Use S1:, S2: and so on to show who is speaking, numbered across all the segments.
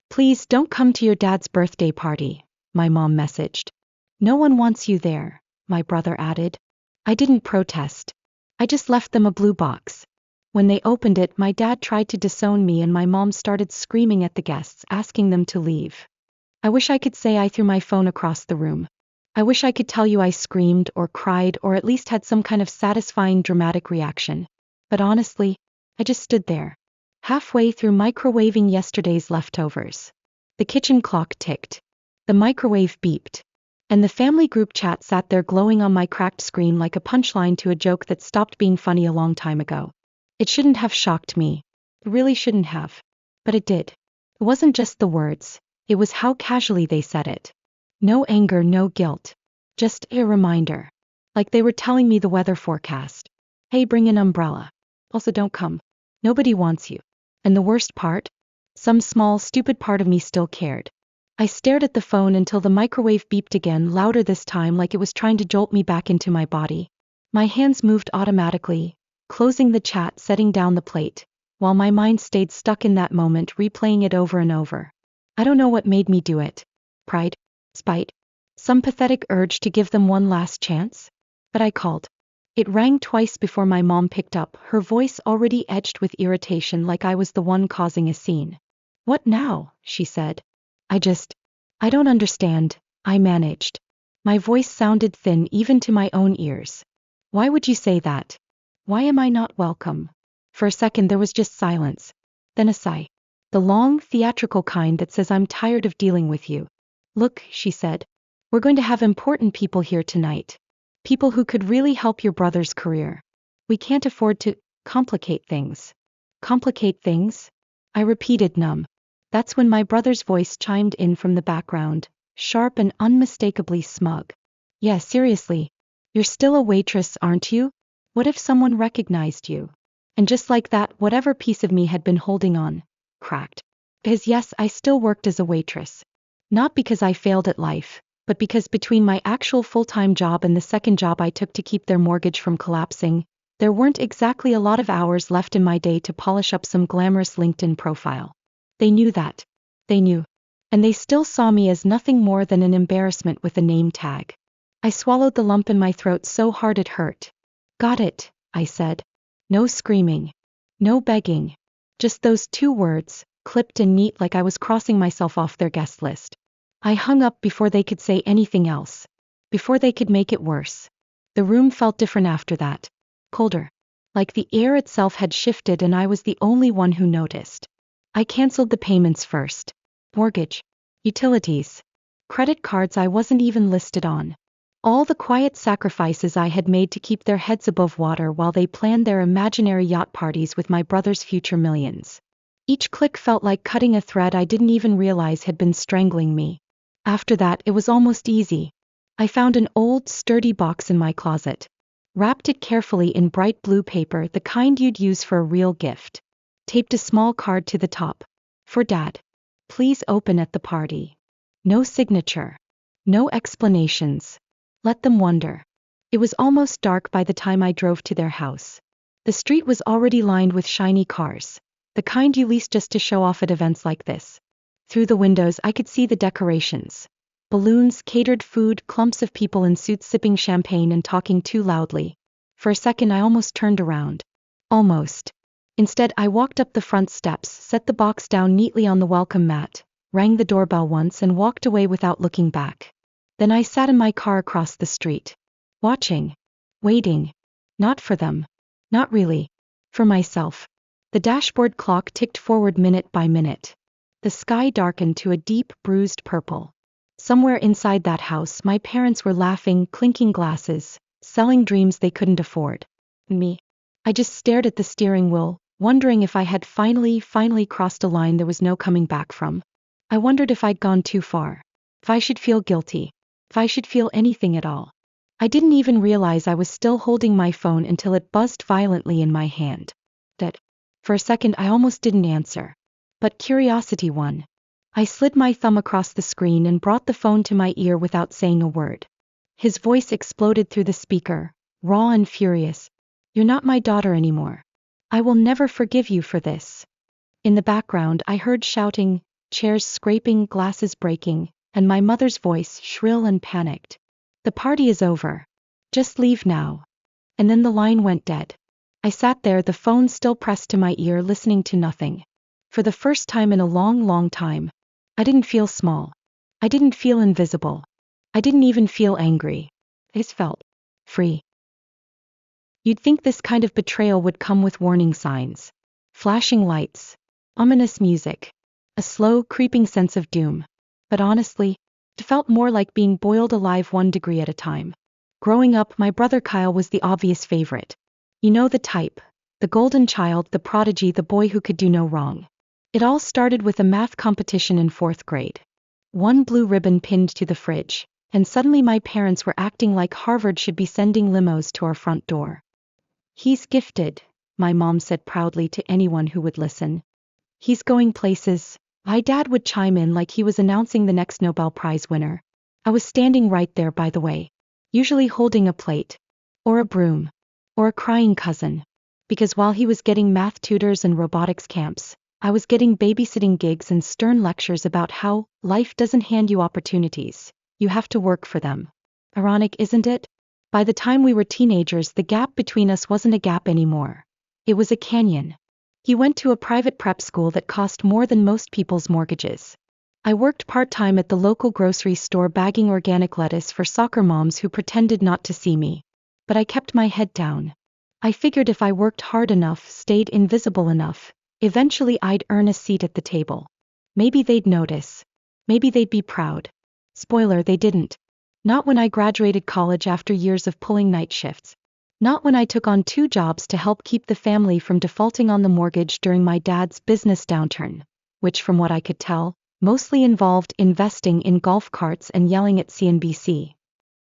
S1: Please don't come to your dad's birthday party, my mom messaged. No one wants you there, my brother added. I didn't protest. I just left them a blue box. When they opened it, my dad tried to disown me and my mom started screaming at the guests, asking them to leave. I wish I could say I threw my phone across the room. I wish I could tell you I screamed or cried or at least had some kind of satisfying dramatic reaction. But honestly, I just stood there, halfway through microwaving yesterday's leftovers. The kitchen clock ticked. The microwave beeped. And the family group chat sat there glowing on my cracked screen like a punchline to a joke that stopped being funny a long time ago. It shouldn't have shocked me. It really shouldn't have. But it did. It wasn't just the words, it was how casually they said it. No anger, no guilt. Just a reminder. Like they were telling me the weather forecast. Hey, bring an umbrella. Also, don't come. Nobody wants you. And the worst part? Some small, stupid part of me still cared. I stared at the phone until the microwave beeped again, louder this time, like it was trying to jolt me back into my body. My hands moved automatically, closing the chat, setting down the plate, while my mind stayed stuck in that moment, replaying it over and over. I don't know what made me do it. Pride? Spite? Some pathetic urge to give them one last chance? But I called. It rang twice before my mom picked up, her voice already edged with irritation, like I was the one causing a scene. What now? She said. I don't understand, I managed. My voice sounded thin even to my own ears. Why would you say that? Why am I not welcome? For a second there was just silence. Then a sigh. The long, theatrical kind that says I'm tired of dealing with you. Look, she said. We're going to have important people here tonight. People who could really help your brother's career. We can't afford to complicate things. Complicate things? I repeated, numb. That's when my brother's voice chimed in from the background, sharp and unmistakably smug. Yeah, seriously. You're still a waitress, aren't you? What if someone recognized you? And just like that, whatever piece of me had been holding on, cracked. Because yes, I still worked as a waitress. Not because I failed at life, but because between my actual full-time job and the second job I took to keep their mortgage from collapsing, there weren't exactly a lot of hours left in my day to polish up some glamorous LinkedIn profile. They knew that. They knew. And they still saw me as nothing more than an embarrassment with a name tag. I swallowed the lump in my throat so hard it hurt. Got it, I said. No screaming. No begging. Just those two words, clipped and neat like I was crossing myself off their guest list. I hung up before they could say anything else. Before they could make it worse. The room felt different after that. Colder. Like the air itself had shifted and I was the only one who noticed. I canceled the payments first. Mortgage. Utilities. Credit cards I wasn't even listed on. All the quiet sacrifices I had made to keep their heads above water while they planned their imaginary yacht parties with my brother's future millions. Each click felt like cutting a thread I didn't even realize had been strangling me. After that, it was almost easy. I found an old, sturdy box in my closet. Wrapped it carefully in bright blue paper, the kind you'd use for a real gift. Taped a small card to the top. For Dad. Please open at the party. No signature. No explanations. Let them wonder. It was almost dark by the time I drove to their house. The street was already lined with shiny cars. The kind you lease just to show off at events like this. Through the windows I could see the decorations. Balloons, catered food, clumps of people in suits sipping champagne and talking too loudly. For a second I almost turned around. Almost. Instead, I walked up the front steps, set the box down neatly on the welcome mat, rang the doorbell once and walked away without looking back. Then I sat in my car across the street. Watching. Waiting. Not for them. Not really. For myself. The dashboard clock ticked forward minute by minute. The sky darkened to a deep, bruised purple. Somewhere inside that house, my parents were laughing, clinking glasses, selling dreams they couldn't afford. Me. I just stared at the steering wheel, wondering if I had finally crossed a line there was no coming back from. I wondered if I'd gone too far. If I should feel guilty. If I should feel anything at all. I didn't even realize I was still holding my phone until it buzzed violently in my hand. For a second I almost didn't answer. But curiosity won. I slid my thumb across the screen and brought the phone to my ear without saying a word. His voice exploded through the speaker, raw and furious. You're not my daughter anymore. I will never forgive you for this. In the background I heard shouting, chairs scraping, glasses breaking, and my mother's voice shrill and panicked. The party is over. Just leave now. And then the line went dead. I sat there, the phone still pressed to my ear, listening to nothing. For the first time in a long, long time, I didn't feel small. I didn't feel invisible. I didn't even feel angry. I just felt free. You'd think this kind of betrayal would come with warning signs. Flashing lights. Ominous music. A slow, creeping sense of doom. But honestly, it felt more like being boiled alive 1 degree at a time. Growing up, my brother Kyle was the obvious favorite. You know the type. The golden child, the prodigy, the boy who could do no wrong. It all started with a math competition in 4th grade. One blue ribbon pinned to the fridge, and suddenly my parents were acting like Harvard should be sending limos to our front door. He's gifted, my mom said proudly to anyone who would listen. He's going places. My dad would chime in like he was announcing the next Nobel Prize winner. I was standing right there, by the way, usually holding a plate, or a broom, or a crying cousin. Because while he was getting math tutors and robotics camps, I was getting babysitting gigs and stern lectures about how life doesn't hand you opportunities, you have to work for them. Ironic, isn't it? By the time we were teenagers, the gap between us wasn't a gap anymore. It was a canyon. He went to a private prep school that cost more than most people's mortgages. I worked part-time at the local grocery store bagging organic lettuce for soccer moms who pretended not to see me. But I kept my head down. I figured if I worked hard enough, stayed invisible enough, eventually I'd earn a seat at the table. Maybe they'd notice. Maybe they'd be proud. Spoiler, they didn't. Not when I graduated college after years of pulling night shifts. Not when I took on 2 jobs to help keep the family from defaulting on the mortgage during my dad's business downturn, which from what I could tell, mostly involved investing in golf carts and yelling at CNBC.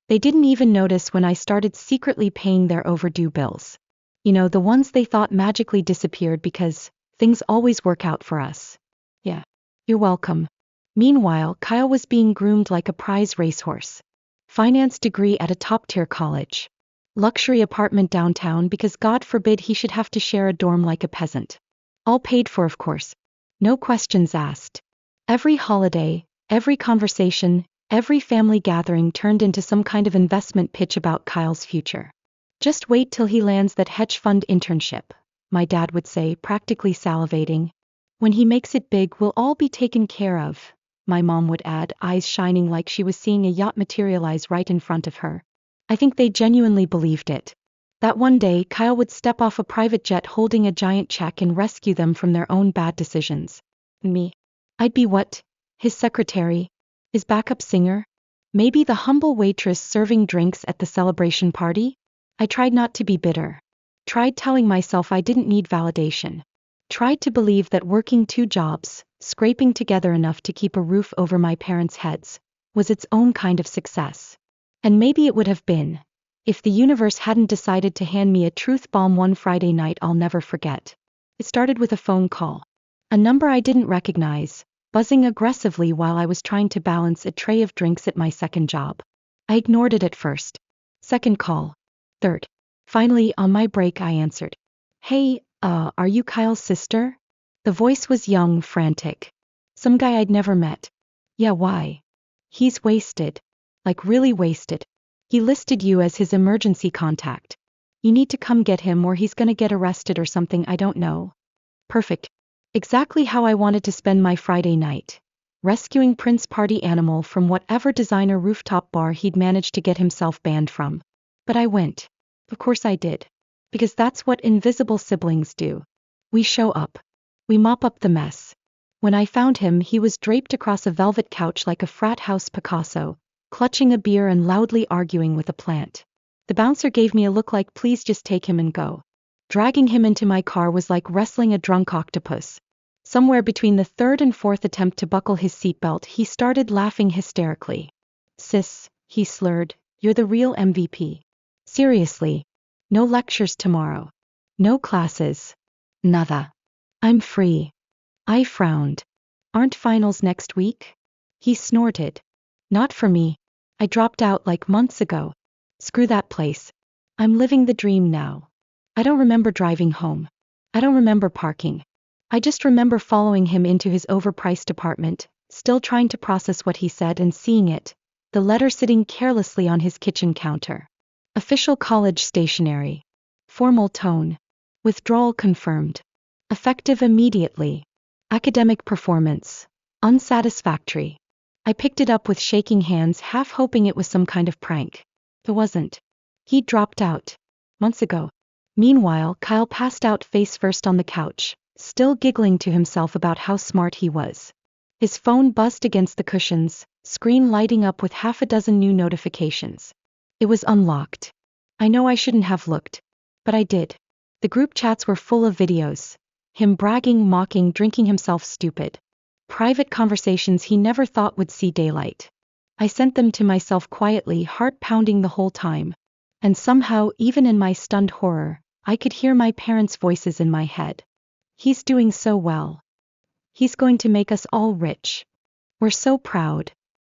S1: They didn't even notice when I started secretly paying their overdue bills. You know, the ones they thought magically disappeared because things always work out for us. Yeah, you're welcome. Meanwhile, Kyle was being groomed like a prize racehorse. Finance degree at a top-tier college. Luxury apartment downtown because God forbid he should have to share a dorm like a peasant. All paid for, of course. No questions asked. Every holiday, every conversation, every family gathering turned into some kind of investment pitch about Kyle's future. Just wait till he lands that hedge fund internship, my dad would say, practically salivating. When he makes it big, we'll all be taken care of, my mom would add, eyes shining like she was seeing a yacht materialize right in front of her. I think they genuinely believed it. That one day Kyle would step off a private jet holding a giant check and rescue them from their own bad decisions. Me? I'd be what? His secretary? His backup singer? Maybe the humble waitress serving drinks at the celebration party? I tried not to be bitter. Tried telling myself I didn't need validation. Tried to believe that working 2 jobs, scraping together enough to keep a roof over my parents' heads, was its own kind of success. And maybe it would have been, if the universe hadn't decided to hand me a truth bomb one Friday night I'll never forget. It started with a phone call. A number I didn't recognize, buzzing aggressively while I was trying to balance a tray of drinks at my second job. I ignored it at first. Second call. Third. Finally, on my break I answered. Hey, are you Kyle's sister? The voice was young, frantic. Some guy I'd never met. Yeah, why? He's wasted. Like really wasted. He listed you as his emergency contact. You need to come get him or he's gonna get arrested or something, I don't know. Perfect. Exactly how I wanted to spend my Friday night. Rescuing Prince Party Animal from whatever designer rooftop bar he'd managed to get himself banned from. But I went. Of course I did. Because that's what invisible siblings do. We show up. We mop up the mess. When I found him, he was draped across a velvet couch like a frat house Picasso, clutching a beer and loudly arguing with a plant. The bouncer gave me a look like, please just take him and go. Dragging him into my car was like wrestling a drunk octopus. Somewhere between the 3rd and 4th attempt to buckle his seatbelt, he started laughing hysterically. Sis, he slurred, you're the real MVP. Seriously. No lectures tomorrow. No classes. Nada. I'm free. I frowned. Aren't finals next week? He snorted. Not for me. I dropped out like months ago. Screw that place. I'm living the dream now. I don't remember driving home. I don't remember parking. I just remember following him into his overpriced apartment, still trying to process what he said and seeing it, the letter sitting carelessly on his kitchen counter. Official college stationery. Formal tone. Withdrawal confirmed. Effective immediately. Academic performance. Unsatisfactory. I picked it up with shaking hands, half hoping it was some kind of prank. It wasn't. He dropped out. Months ago. Meanwhile, Kyle passed out face first on the couch, still giggling to himself about how smart he was. His phone buzzed against the cushions, screen lighting up with half a dozen new notifications. It was unlocked. I know I shouldn't have looked, but I did. The group chats were full of videos. Him bragging, mocking, drinking himself stupid. Private conversations he never thought would see daylight. I sent them to myself quietly, heart pounding the whole time. And somehow, even in my stunned horror, I could hear my parents' voices in my head. He's doing so well. He's going to make us all rich. We're so proud.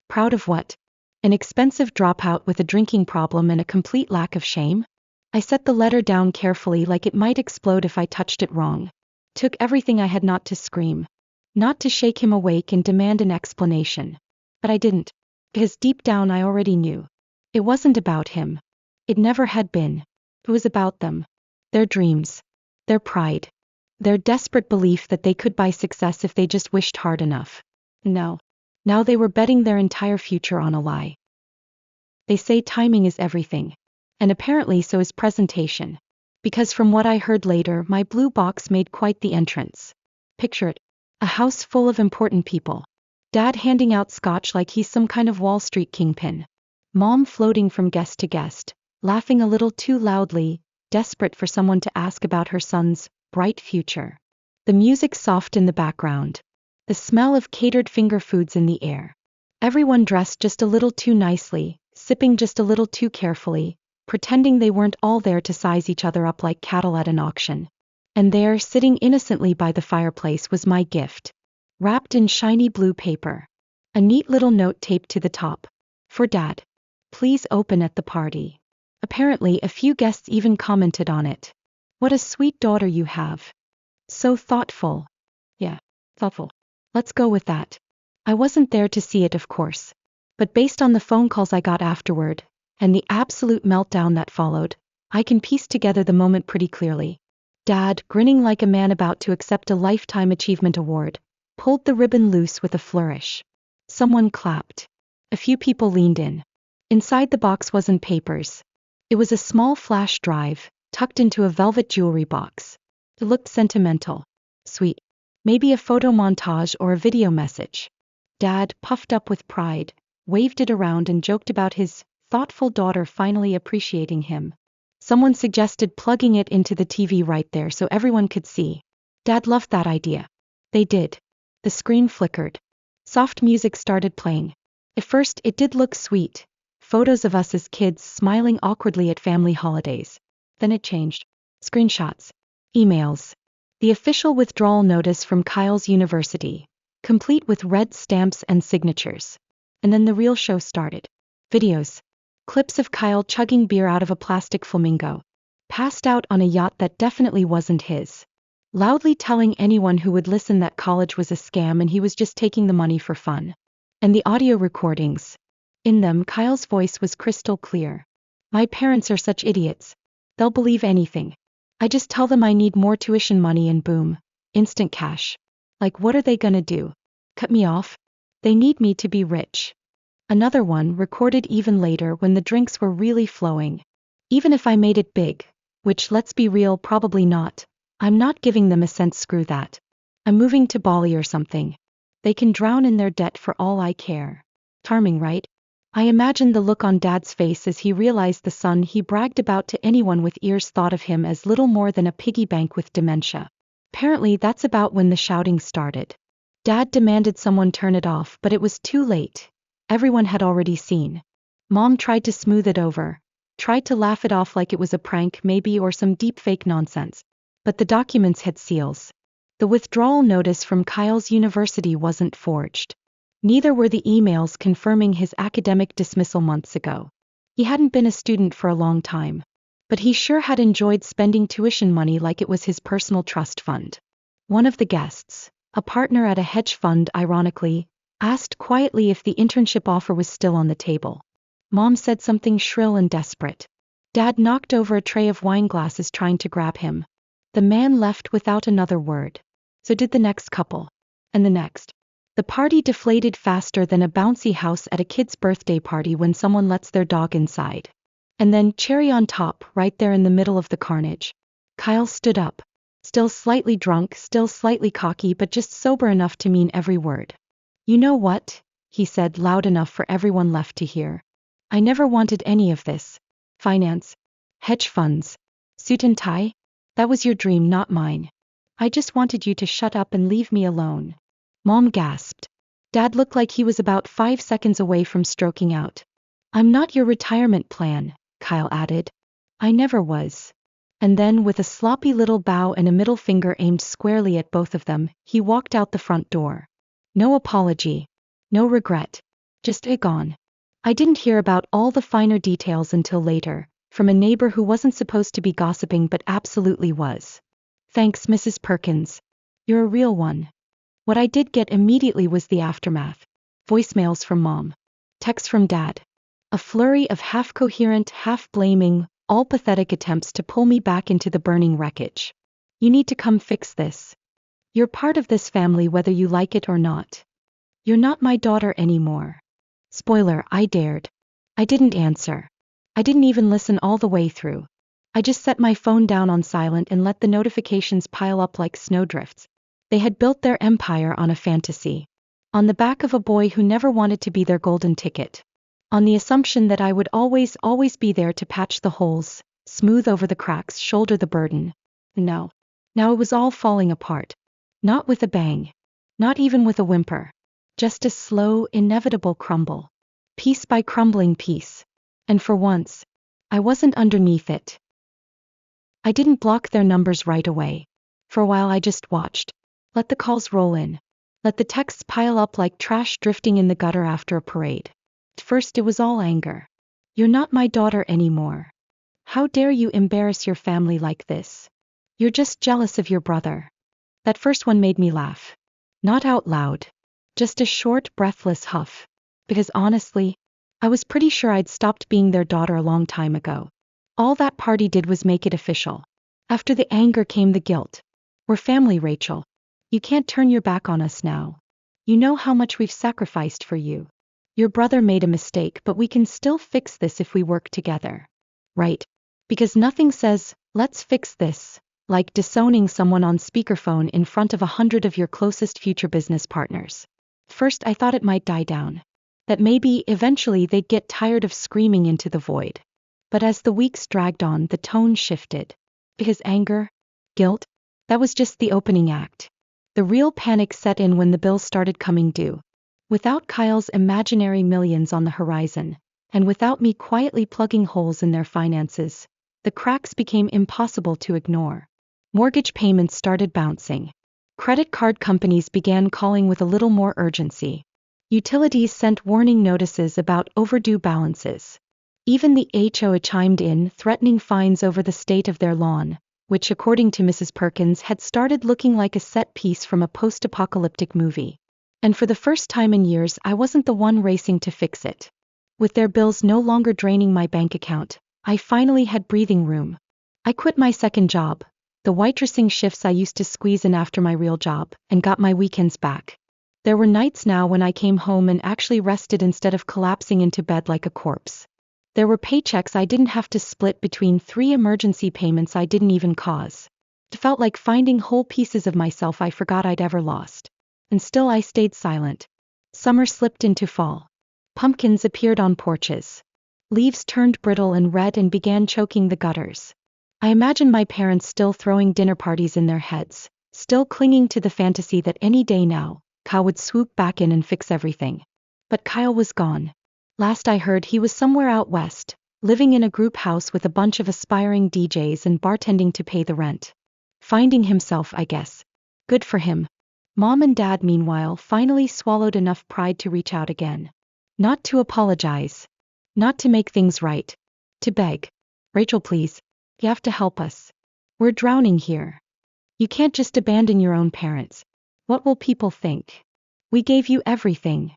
S1: Proud of what? An expensive dropout with a drinking problem and a complete lack of shame? I set the letter down carefully, like it might explode if I touched it wrong. Took everything I had not to scream. Not to shake him awake and demand an explanation. But I didn't. Because deep down I already knew. It wasn't about him. It never had been. It was about them. Their dreams. Their pride. Their desperate belief that they could buy success if they just wished hard enough. No. Now they were betting their entire future on a lie. They say timing is everything. And apparently so is presentation. Because from what I heard later, my blue box made quite the entrance. Picture it. A house full of important people. Dad handing out scotch like he's some kind of Wall Street kingpin. Mom floating from guest to guest, laughing a little too loudly, desperate for someone to ask about her son's bright future. The music soft in the background. The smell of catered finger foods in the air. Everyone dressed just a little too nicely, sipping just a little too carefully, pretending they weren't all there to size each other up like cattle at an auction. And there, sitting innocently by the fireplace, was my gift. Wrapped in shiny blue paper. A neat little note taped to the top. For Dad. Please open at the party. Apparently a few guests even commented on it. What a sweet daughter you have. So thoughtful. Yeah, thoughtful. Let's go with that. I wasn't there to see it, of course. But based on the phone calls I got afterward, and the absolute meltdown that followed, I can piece together the moment pretty clearly. Dad, grinning like a man about to accept a Lifetime Achievement Award, pulled the ribbon loose with a flourish. Someone clapped. A few people leaned in. Inside the box wasn't papers. It was a small flash drive, tucked into a velvet jewelry box. It looked sentimental. Sweet. Maybe a photo montage or a video message. Dad, puffed up with pride, waved it around and joked about his thoughtful daughter finally appreciating him. Someone suggested plugging it into the TV right there so everyone could see. Dad loved that idea. They did. The screen flickered. Soft music started playing. At first, it did look sweet. Photos of us as kids smiling awkwardly at family holidays. Then it changed. Screenshots. Emails. The official withdrawal notice from Kyle's university. Complete with red stamps and signatures. And then the real show started. Videos. Clips of Kyle chugging beer out of a plastic flamingo. Passed out on a yacht that definitely wasn't his. Loudly telling anyone who would listen that college was a scam and he was just taking the money for fun. And the audio recordings. In them, Kyle's voice was crystal clear. My parents are such idiots. They'll believe anything. I just tell them I need more tuition money and boom. Instant cash. Like, what are they gonna do? Cut me off? They need me to be rich. Another one, recorded even later when the drinks were really flowing. Even if I made it big, which, let's be real, probably not, I'm not giving them a cent, screw that. I'm moving to Bali or something. They can drown in their debt for all I care. Charming, right? I imagined the look on Dad's face as he realized the son he bragged about to anyone with ears thought of him as little more than a piggy bank with dementia. Apparently that's about when the shouting started. Dad demanded someone turn it off, but it was too late. Everyone had already seen. Mom tried to smooth it over. Tried to laugh it off like it was a prank maybe or some deepfake nonsense. But the documents had seals. The withdrawal notice from Kyle's university wasn't forged. Neither were the emails confirming his academic dismissal months ago. He hadn't been a student for a long time. But he sure had enjoyed spending tuition money like it was his personal trust fund. One of the guests, a partner at a hedge fund ironically, asked quietly if the internship offer was still on the table. Mom said something shrill and desperate. Dad knocked over a tray of wine glasses trying to grab him. The man left without another word. So did the next couple. And the next. The party deflated faster than a bouncy house at a kid's birthday party when someone lets their dog inside. And then, cherry on top, right there in the middle of the carnage, Kyle stood up. Still slightly drunk, still slightly cocky, but just sober enough to mean every word. "You know what?" he said loud enough for everyone left to hear. "I never wanted any of this. Finance. Hedge funds. Suit and tie? That was your dream, not mine. I just wanted you to shut up and leave me alone." Mom gasped. Dad looked like he was about 5 seconds away from stroking out. "I'm not your retirement plan," Kyle added. "I never was." And then, with a sloppy little bow and a middle finger aimed squarely at both of them, he walked out the front door. No apology. No regret. Just gone. I didn't hear about all the finer details until later, from a neighbor who wasn't supposed to be gossiping but absolutely was. "Thanks, Mrs. Perkins. You're a real one." What I did get immediately was the aftermath. Voicemails from Mom. Texts from Dad. A flurry of half-coherent, half-blaming, all pathetic attempts to pull me back into the burning wreckage. "You need to come fix this. You're part of this family whether you like it or not. You're not my daughter anymore." Spoiler, I dared. I didn't answer. I didn't even listen all the way through. I just set my phone down on silent and let the notifications pile up like snowdrifts. They had built their empire on a fantasy. On the back of a boy who never wanted to be their golden ticket. On the assumption that I would always be there to patch the holes, smooth over the cracks, shoulder the burden. Now it was all falling apart. Not with a bang. Not even with a whimper. Just a slow, inevitable crumble. Piece by crumbling piece. And for once, I wasn't underneath it. I didn't block their numbers right away. For a while I just watched. Let the calls roll in. Let the texts pile up like trash drifting in the gutter after a parade. At first it was all anger. "You're not my daughter anymore. How dare you embarrass your family like this? You're just jealous of your brother." That first one made me laugh. Not out loud. Just a short, breathless huff. Because honestly, I was pretty sure I'd stopped being their daughter a long time ago. All that party did was make it official. After the anger came the guilt. "We're family, Rachel. You can't turn your back on us now. You know how much we've sacrificed for you. Your brother made a mistake, but we can still fix this if we work together. Right? Because nothing says, 'Let's fix this,' like disowning someone on speakerphone in front of 100 of your closest future business partners." First I thought it might die down. That maybe, eventually they'd get tired of screaming into the void. But as the weeks dragged on, the tone shifted. Because anger, guilt, that was just the opening act. The real panic set in when the bills started coming due. Without Kyle's imaginary millions on the horizon, and without me quietly plugging holes in their finances, the cracks became impossible to ignore. Mortgage payments started bouncing. Credit card companies began calling with a little more urgency. Utilities sent warning notices about overdue balances. Even the HOA chimed in, threatening fines over the state of their lawn, which according to Mrs. Perkins had started looking like a set piece from a post-apocalyptic movie. And for the first time in years I wasn't the one racing to fix it. With their bills no longer draining my bank account, I finally had breathing room. I quit my second job, the waitressing shifts I used to squeeze in after my real job, and got my weekends back. There were nights now when I came home and actually rested instead of collapsing into bed like a corpse. There were paychecks I didn't have to split between 3 emergency payments I didn't even cause. It felt like finding whole pieces of myself I forgot I'd ever lost. And still I stayed silent. Summer slipped into fall. Pumpkins appeared on porches. Leaves turned brittle and red and began choking the gutters. I imagined my parents still throwing dinner parties in their heads, still clinging to the fantasy that any day now, Kyle would swoop back in and fix everything. But Kyle was gone. Last I heard he was somewhere out west, living in a group house with a bunch of aspiring DJs and bartending to pay the rent. Finding himself, I guess. Good for him. Mom and Dad, meanwhile, finally swallowed enough pride to reach out again. Not to apologize. Not to make things right. To beg. "Rachel, please. You have to help us. We're drowning here. You can't just abandon your own parents. What will people think? We gave you everything.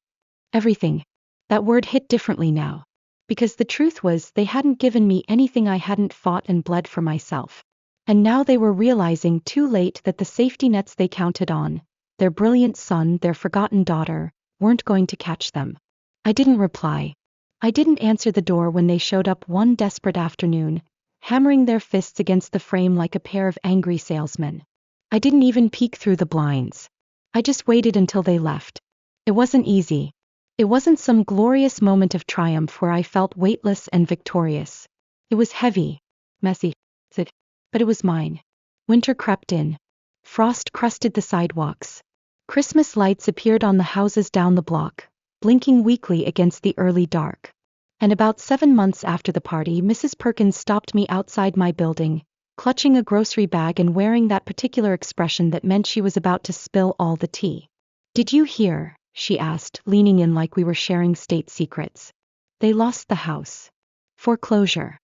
S1: Everything. That word hit differently now. Because the truth was, they hadn't given me anything I hadn't fought and bled for myself. And now they were realizing too late that the safety nets they counted on, their brilliant son, their forgotten daughter, weren't going to catch them. I didn't reply. I didn't answer the door when they showed up one desperate afternoon, hammering their fists against the frame like a pair of angry salesmen. I didn't even peek through the blinds. I just waited until they left. It wasn't easy. It wasn't some glorious moment of triumph where I felt weightless and victorious. It was heavy, messy, but it was mine. Winter crept in. Frost crusted the sidewalks. Christmas lights appeared on the houses down the block, blinking weakly against the early dark. And about 7 months after the party, Mrs. Perkins stopped me outside my building, clutching a grocery bag and wearing that particular expression that meant she was about to spill all the tea. "Did you hear?" she asked, leaning in like we were sharing state secrets. "They lost the house. Foreclosure.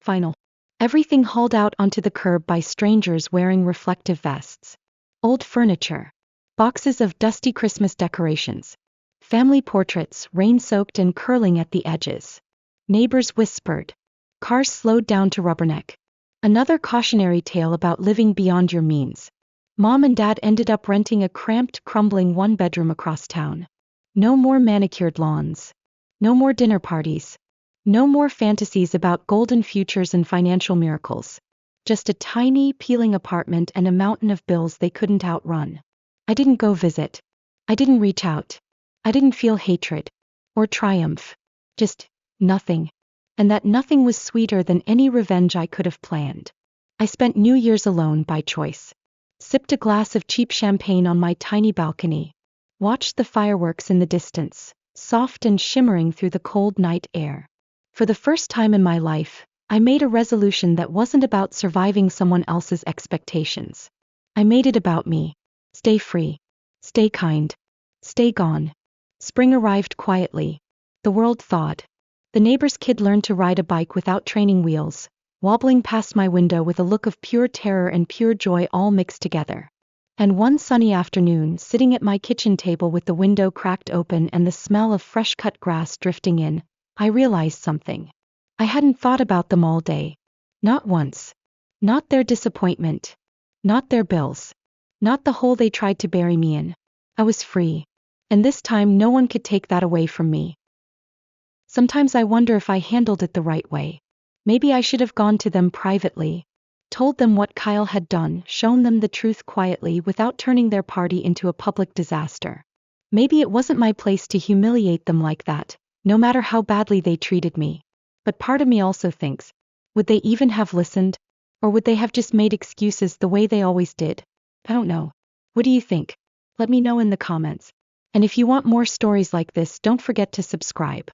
S1: Final. Everything hauled out onto the curb by strangers wearing reflective vests. Old furniture. Boxes of dusty Christmas decorations. Family portraits, rain-soaked and curling at the edges. Neighbors whispered. Cars slowed down to rubberneck. Another cautionary tale about living beyond your means. Mom and Dad ended up renting a cramped, crumbling one-bedroom across town. No more manicured lawns. No more dinner parties. No more fantasies about golden futures and financial miracles. Just a tiny, peeling apartment and a mountain of bills they couldn't outrun. I didn't go visit. I didn't reach out. I didn't feel hatred. Or triumph. Just nothing. And that nothing was sweeter than any revenge I could have planned. I spent New Year's alone by choice. Sipped a glass of cheap champagne on my tiny balcony. Watched the fireworks in the distance, soft and shimmering through the cold night air. For the first time in my life, I made a resolution that wasn't about surviving someone else's expectations. I made it about me. Stay free. Stay kind. Stay gone. Spring arrived quietly. The world thawed. The neighbor's kid learned to ride a bike without training wheels, wobbling past my window with a look of pure terror and pure joy all mixed together. And one sunny afternoon, sitting at my kitchen table with the window cracked open and the smell of fresh-cut grass drifting in, I realized something. I hadn't thought about them all day. Not once. Not their disappointment. Not their bills. Not the hole they tried to bury me in. I was free. And this time no one could take that away from me. Sometimes I wonder if I handled it the right way. Maybe I should have gone to them privately, told them what Kyle had done, shown them the truth quietly without turning their party into a public disaster. Maybe it wasn't my place to humiliate them like that, no matter how badly they treated me. But part of me also thinks, would they even have listened? Or would they have just made excuses the way they always did? I don't know. What do you think? Let me know in the comments. And if you want more stories like this, don't forget to subscribe.